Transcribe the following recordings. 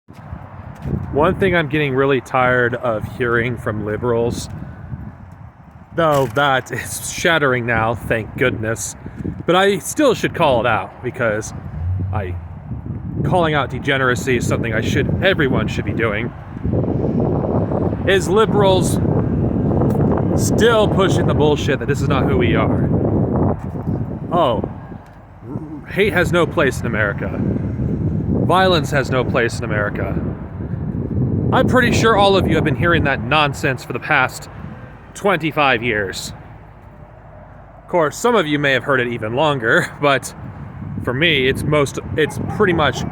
One thing I'm getting really tired of hearing from liberals, though that is shattering now, thank goodness, but I still should call it out because calling out degeneracy is something everyone should be doing, is liberals still pushing the bullshit that this is not who we are. Oh, hate has no place in America. Violence has no place in America. I'm pretty sure all of you have been hearing that nonsense for the past 25 years. Of course, some of you may have heard it even longer, but for me, it's pretty much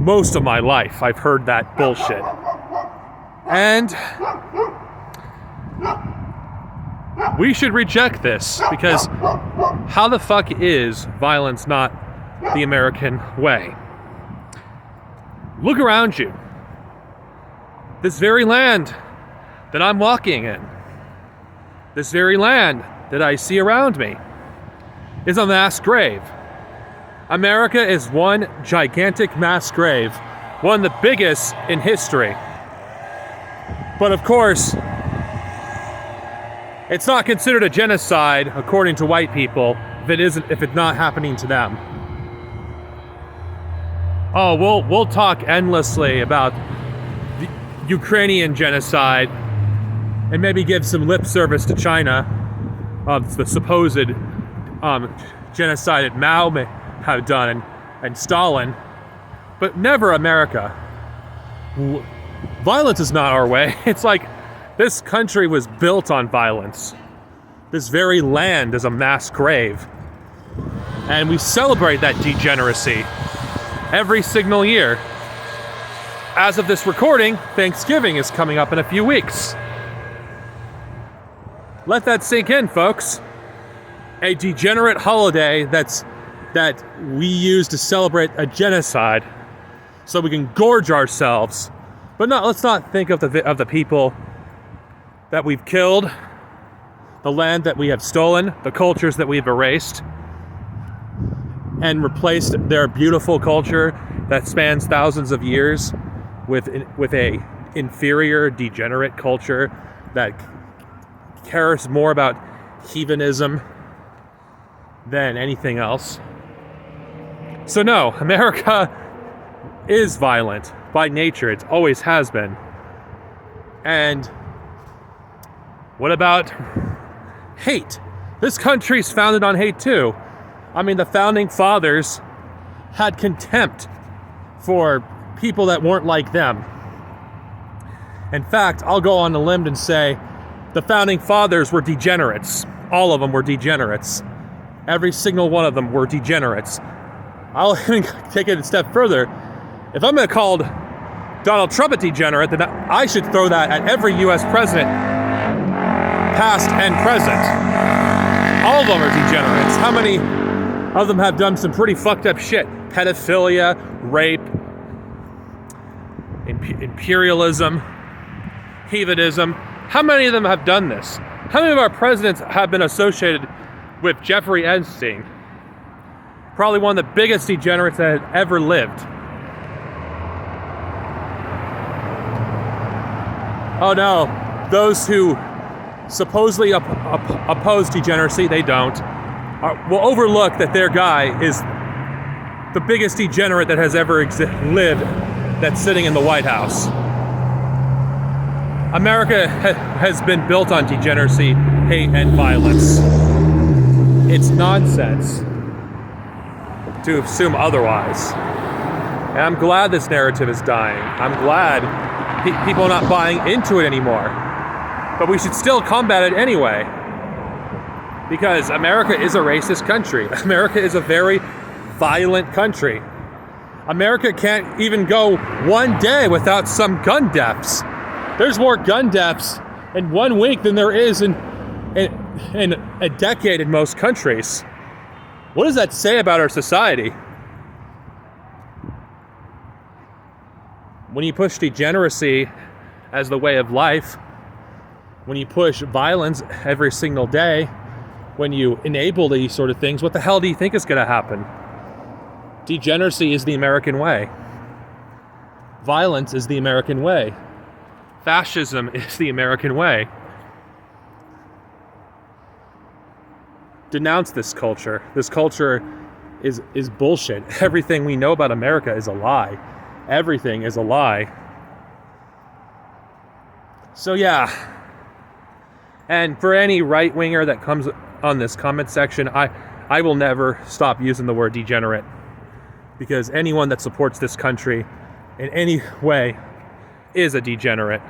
most of my life I've heard that bullshit. And we should reject this, because how the fuck is violence not the American way? Look around you. This very land that I'm walking in, this very land that I see around me, is a mass grave. America is one gigantic mass grave, one of the biggest in history. But of course, it's not considered a genocide according to white people if it's not happening to them. Oh, we'll talk endlessly about the Ukrainian genocide and maybe give some lip service to China of the supposed genocide that Mao may have done and Stalin, but never America. Violence is not our way. It's like this country was built on violence. This very land is a mass grave. And we celebrate that degeneracy every single year. As of this recording, Thanksgiving is coming up in a few weeks. Let that sink in, folks. A degenerate holiday that we use to celebrate a genocide so we can gorge ourselves. But let's not think of the people that we've killed, the land that we have stolen, the cultures that we've erased, and replaced their beautiful culture that spans thousands of years with a inferior, degenerate culture that cares more about heathenism than anything else. So no, America is violent by nature. It always has been. And what about hate? This country's founded on hate too. I mean, the founding fathers had contempt for people that weren't like them. In fact, I'll go on a limb and say the founding fathers were degenerates. All of them were degenerates. Every single one of them were degenerates. I'll even take it a step further. If I'm going to call Donald Trump a degenerate, then I should throw that at every U.S. president, past and present. All of them are degenerates. How many of them have done some pretty fucked up shit? Pedophilia, rape, imperialism, heathenism. How many of them have done this? How many of our presidents have been associated with Jeffrey Epstein? Probably one of the biggest degenerates that had ever lived. Oh no, those who supposedly oppose degeneracy, they don't, will overlook that their guy is the biggest degenerate that has ever lived that's sitting in the White House. America has been built on degeneracy, hate, and violence. It's nonsense to assume otherwise. And I'm glad this narrative is dying. I'm glad people are not buying into it anymore. But we should still combat it anyway. Because America is a racist country. America is a very violent country. America can't even go one day without some gun deaths. There's more gun deaths in 1 week than there is in a decade in most countries. What does that say about our society? When you push degeneracy as the way of life, when you push violence every single day, when you enable these sort of things, what the hell do you think is going to happen? Degeneracy is the American way. Violence is the American way. Fascism is the American way. Denounce this culture. This culture is bullshit. Everything we know about America is a lie. Everything is a lie. So yeah. And for any right-winger that comes on this comment section, I will never stop using the word degenerate. Because anyone that supports this country in any way is a degenerate.